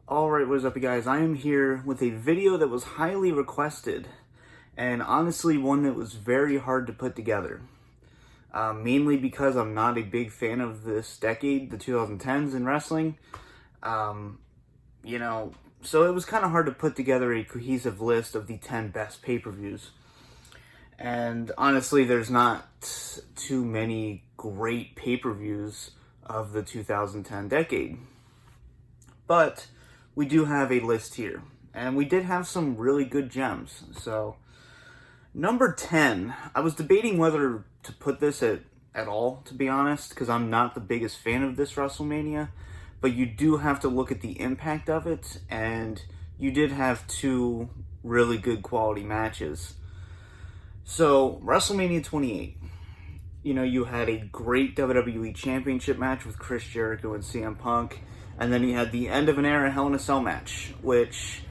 Alright, what is up you guys? I am here with a video that was highly requested, and honestly one that was very hard to put together. Mainly because I'm not a big fan of this decade, the 2010s in wrestling. So it was kind of hard to put together a cohesive list of the 10 best pay-per-views. And honestly, there's not too many great pay-per-views of the 2010 decade. But we do have a list here, and we did have some really good gems. So, number 10, I was debating whether to put this at all, to be honest, because I'm not the biggest fan of this WrestleMania, but you do have to look at the impact of it, and you did have two really good quality matches. So, WrestleMania 28. You had a great WWE Championship match with Chris Jericho and CM Punk. And then you had the end of an era Hell in a Cell match, which,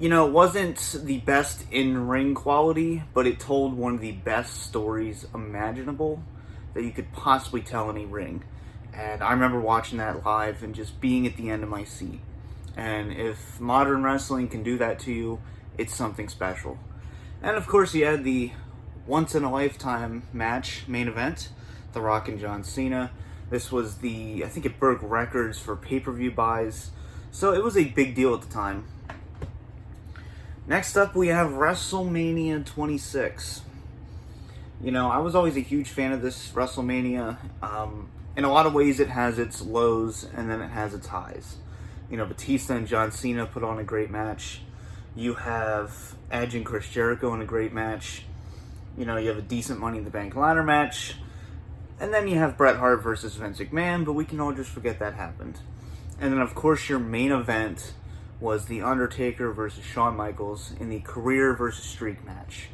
wasn't the best in-ring quality, but it told one of the best stories imaginable that you could possibly tell in a ring. And I remember watching that live and just being at the end of my seat. And if modern wrestling can do that to you, it's something special. And of course, you had the once-in-a-lifetime match, main event, The Rock and John Cena. This was I think it broke records for pay-per-view buys, so it was a big deal at the time. Next up, we have WrestleMania 26. I was always a huge fan of this WrestleMania. In a lot of ways, it has its lows, and then it has its highs. Batista and John Cena put on a great match. You have Edge and Chris Jericho in a great match. You have a decent Money in the Bank ladder match. And then you have Bret Hart versus Vince McMahon, but we can all just forget that happened. And then, of course, your main event was The Undertaker versus Shawn Michaels in the career versus streak match.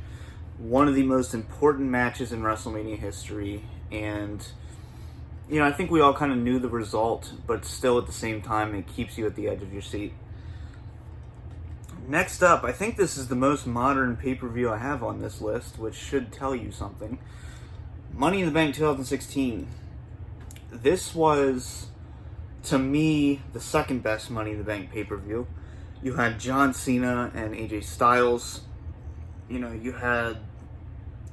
One of the most important matches in WrestleMania history. And, I think we all kind of knew the result, but still at the same time, it keeps you at the edge of your seat. Next up, I think this is the most modern pay-per-view I have on this list, which should tell you something. Money in the Bank 2016. This was, to me, the second best Money in the Bank pay-per-view. You had John Cena and AJ Styles. You had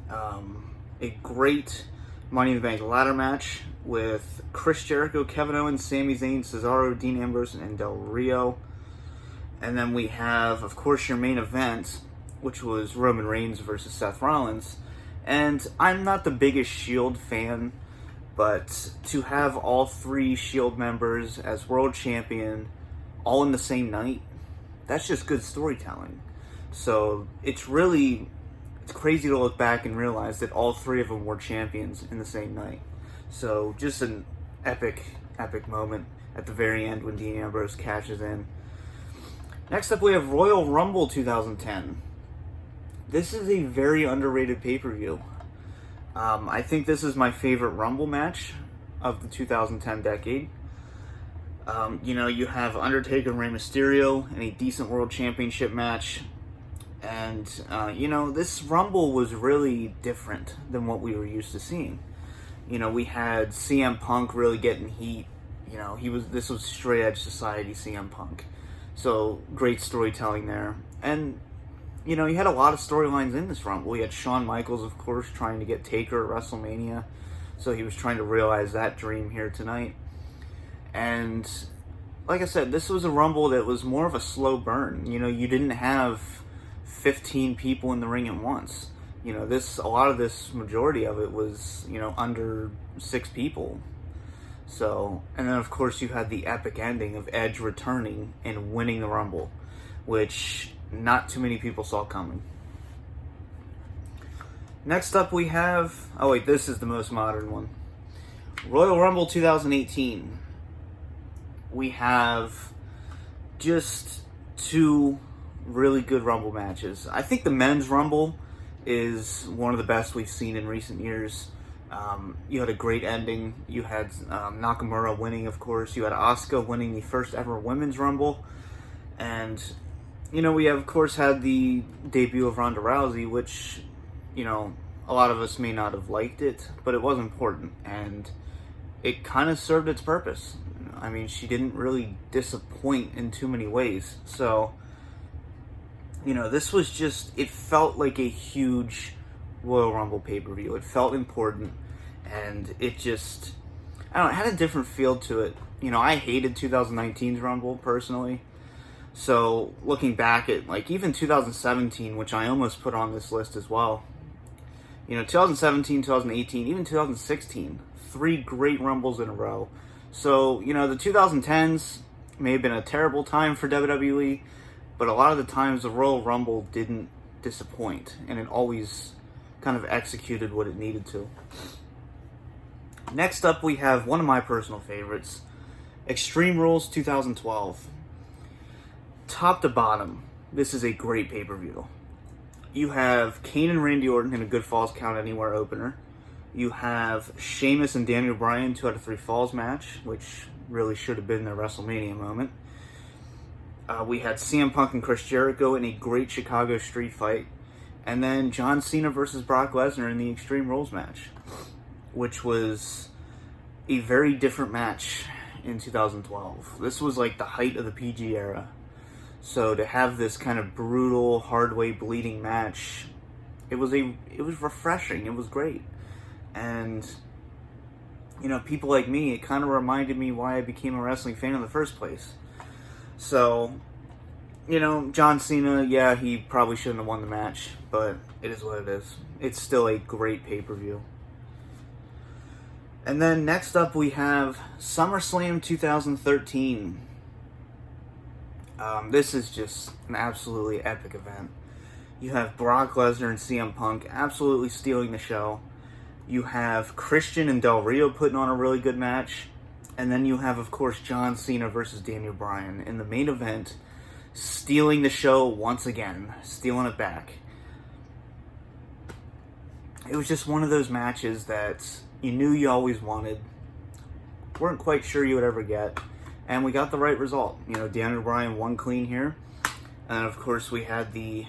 a great Money in the Bank ladder match with Chris Jericho, Kevin Owens, Sami Zayn, Cesaro, Dean Ambrose, and Del Rio. And then we have, of course, your main event, which was Roman Reigns versus Seth Rollins. And I'm not the biggest Shield fan, but to have all three Shield members as world champion all in the same night, that's just good storytelling. So it's crazy to look back and realize that all three of them were champions in the same night. So just an epic moment at the very end when Dean Ambrose cashes in. Next up, we have Royal Rumble 2010. This is a very underrated pay-per-view. I think this is my favorite Rumble match of the 2010 decade. You have Undertaker and Rey Mysterio in a decent World Championship match. And, this Rumble was really different than what we were used to seeing. We had CM Punk really getting heat. This was straight edge society CM Punk. So, great storytelling there. And, you had a lot of storylines in this Rumble. You had Shawn Michaels, of course, trying to get Taker at WrestleMania. So he was trying to realize that dream here tonight. And, like I said, this was a Rumble that was more of a slow burn. You didn't have 15 people in the ring at once. A lot of this, majority of it was, under 6 people. So, and then of course you had the epic ending of Edge returning and winning the Rumble, which not too many people saw coming. Next up we have, this is the most modern one. Royal Rumble 2018. We have just two really good Rumble matches. I think the men's Rumble is one of the best we've seen in recent years. You had a great ending. You had Nakamura winning, of course. You had Asuka winning the first ever women's Rumble. And, we have, of course, had the debut of Ronda Rousey, which, a lot of us may not have liked it, but it was important. And it kind of served its purpose. I mean, she didn't really disappoint in too many ways. So, this was just, it felt like a huge Royal Rumble pay-per-view. It felt important, and it just, I don't know, it had a different feel to it. I hated 2019's Rumble, personally. So, looking back at, even 2017, which I almost put on this list as well. 2017, 2018, even 2016, 3 great Rumbles in a row. So, the 2010s may have been a terrible time for WWE, but a lot of the times the Royal Rumble didn't disappoint, and it always kind of executed what it needed to. Next up, we have one of my personal favorites, Extreme Rules 2012. Top to bottom, this is a great pay-per-view. You have Kane and Randy Orton in a Good Falls Count Anywhere opener. You have Sheamus and Daniel Bryan 2 out of 3 Falls match, which really should have been their WrestleMania moment. We had CM Punk and Chris Jericho in a great Chicago street fight. And then John Cena versus Brock Lesnar in the Extreme Rules match, which was a very different match in 2012. This was like the height of the PG era. So to have this kind of brutal, hard way bleeding match, it was refreshing. It was great. And, people like me, it kind of reminded me why I became a wrestling fan in the first place. So, John Cena, yeah, he probably shouldn't have won the match, but it is what it is. It's still a great pay-per-view. And then next up we have SummerSlam 2013. This is just an absolutely epic event. You have Brock Lesnar and CM Punk absolutely stealing the show. You have Christian and Del Rio putting on a really good match. And then you have, of course, John Cena versus Daniel Bryan in the main event, stealing the show once again, stealing it back. It was just one of those matches that you knew you always wanted, weren't quite sure you would ever get, and we got the right result. Daniel Bryan won clean here, and of course we had the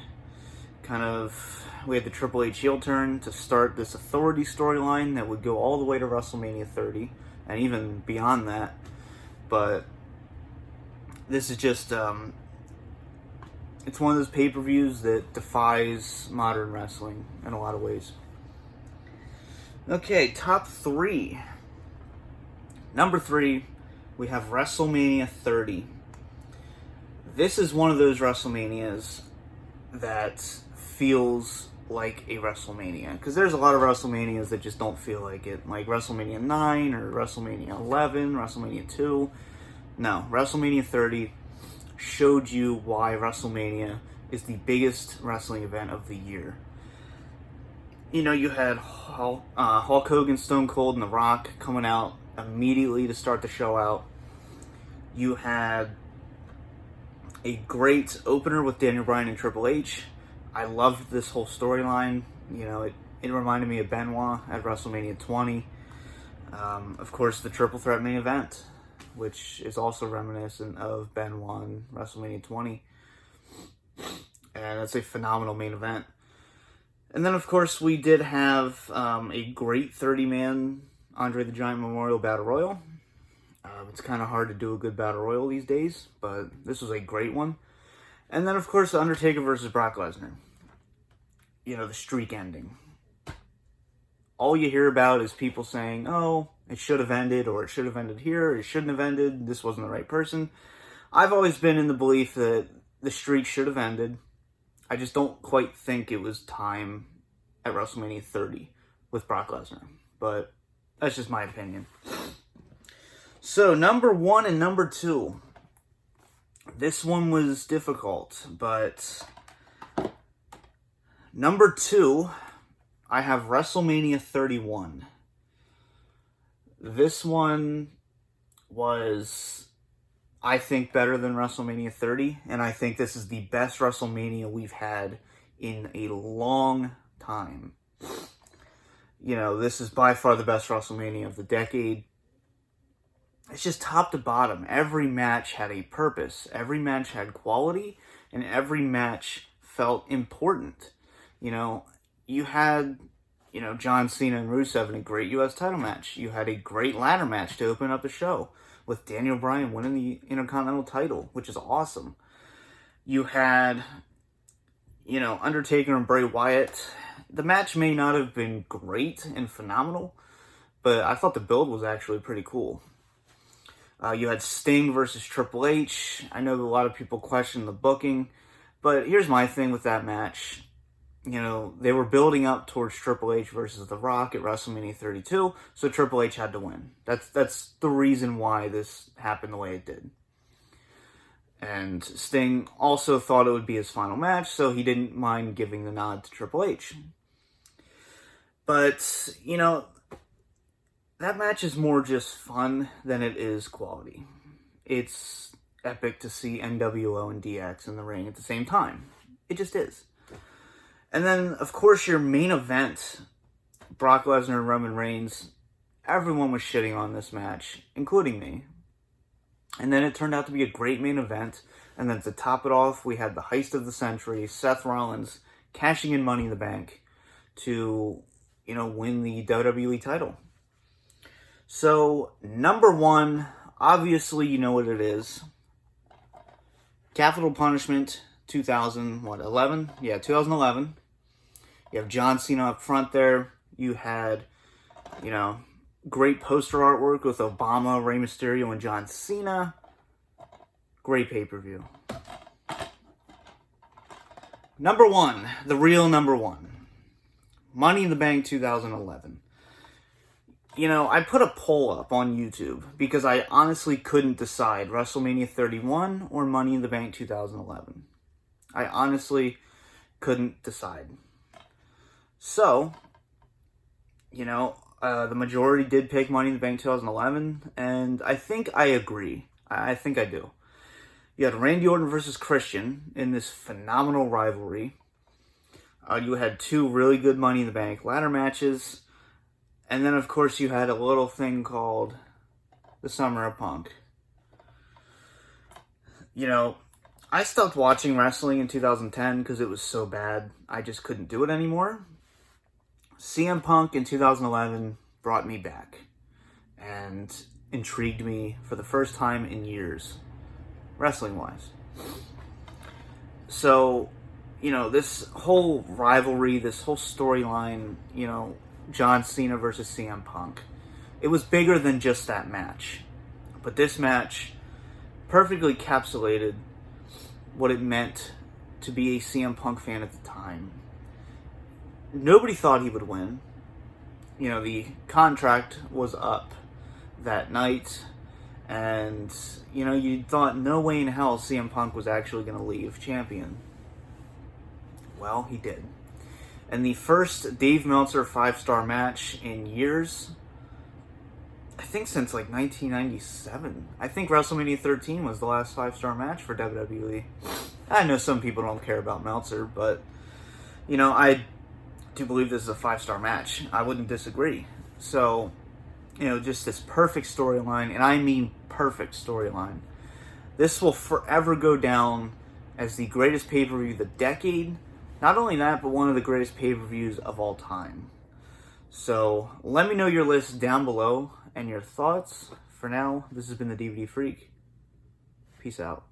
Triple H heel turn to start this authority storyline that would go all the way to WrestleMania 30, and even beyond that. But this is just, it's one of those pay-per-views that defies modern wrestling in a lot of ways. Okay, top 3. Number 3, we have WrestleMania 30. This is one of those WrestleManias that feels like a WrestleMania. Because there's a lot of WrestleManias that just don't feel like it. Like WrestleMania 9 or WrestleMania 11, WrestleMania 2. No, WrestleMania 30 showed you why WrestleMania is the biggest wrestling event of the year. You had Hulk Hogan, Stone Cold, and The Rock coming out immediately to start the show out. You had a great opener with Daniel Bryan and Triple H. I loved this whole storyline. It reminded me of Benoit at WrestleMania 20. Of course, the Triple Threat main event, which is also reminiscent of Benoit and WrestleMania 20. And it's a phenomenal main event. And then, of course, we did have a great 30-man Andre the Giant Memorial Battle Royal. It's kind of hard to do a good Battle Royal these days, but this was a great one. And then, of course, The Undertaker versus Brock Lesnar. The streak ending. All you hear about is people saying, oh, it should have ended, or it should have ended here, or it shouldn't have ended, this wasn't the right person. I've always been in the belief that the streak should have ended. I just don't quite think it was time at WrestleMania 30 with Brock Lesnar. But that's just my opinion. So, number 1 and number 2. This one was difficult, but number 2, I have WrestleMania 31. This one was, I think, better than WrestleMania 30, and I think this is the best WrestleMania we've had in a long time. This is by far the best WrestleMania of the decade. It's just top to bottom. Every match had a purpose. Every match had quality, and every match felt important. You had, John Cena and Rusev in a great U.S. title match. You had a great ladder match to open up the show with Daniel Bryan winning the Intercontinental title, which is awesome. You had, Undertaker and Bray Wyatt. The match may not have been great and phenomenal, but I thought the build was actually pretty cool. You had Sting versus Triple H. I know that a lot of people question the booking, but here's my thing with that match. They were building up towards Triple H versus The Rock at WrestleMania 32, so Triple H had to win. That's the reason why this happened the way it did. And Sting also thought it would be his final match, so he didn't mind giving the nod to Triple H. But, that match is more just fun than it is quality. It's epic to see NWO and DX in the ring at the same time. It just is. And then, of course, your main event, Brock Lesnar and Roman Reigns, everyone was shitting on this match, including me. And then it turned out to be a great main event. And then to top it off, we had the heist of the century, Seth Rollins cashing in Money in the Bank to, win the WWE title. So, number one, obviously you know what it is. Capital Punishment 2011? Yeah, 2011. You have John Cena up front there. You had, great poster artwork with Obama, Rey Mysterio, and John Cena. Great pay-per-view. Number one, the real number one. Money in the Bank 2011. I put a poll up on YouTube because I honestly couldn't decide WrestleMania 31 or Money in the Bank 2011. I honestly couldn't decide. So, the majority did pick Money in the Bank 2011, and I think I agree. I think I do. You had Randy Orton versus Christian in this phenomenal rivalry. You had two really good Money in the Bank ladder matches. And then, of course, you had a little thing called the Summer of Punk. I stopped watching wrestling in 2010 because it was so bad. I just couldn't do it anymore. CM Punk in 2011 brought me back and intrigued me for the first time in years, wrestling-wise. So, this whole rivalry, this whole storyline, John Cena versus CM Punk, it was bigger than just that match. But this match perfectly encapsulated what it meant to be a CM Punk fan at the time. Nobody thought he would win. The contract was up that night, and, you thought no way in hell CM Punk was actually going to leave champion. Well, he did. And the first Dave Meltzer 5-star match in years, I think since 1997. I think WrestleMania 13 was the last 5-star match for WWE. I know some people don't care about Meltzer, but, I do believe this is a 5-star match. I wouldn't disagree. So, just this perfect storyline, and I mean perfect storyline. This will forever go down as the greatest pay-per-view of the decade. Not only that, but one of the greatest pay-per-views of all time. So, let me know your list down below and your thoughts. For now, this has been the DVD Freak. Peace out.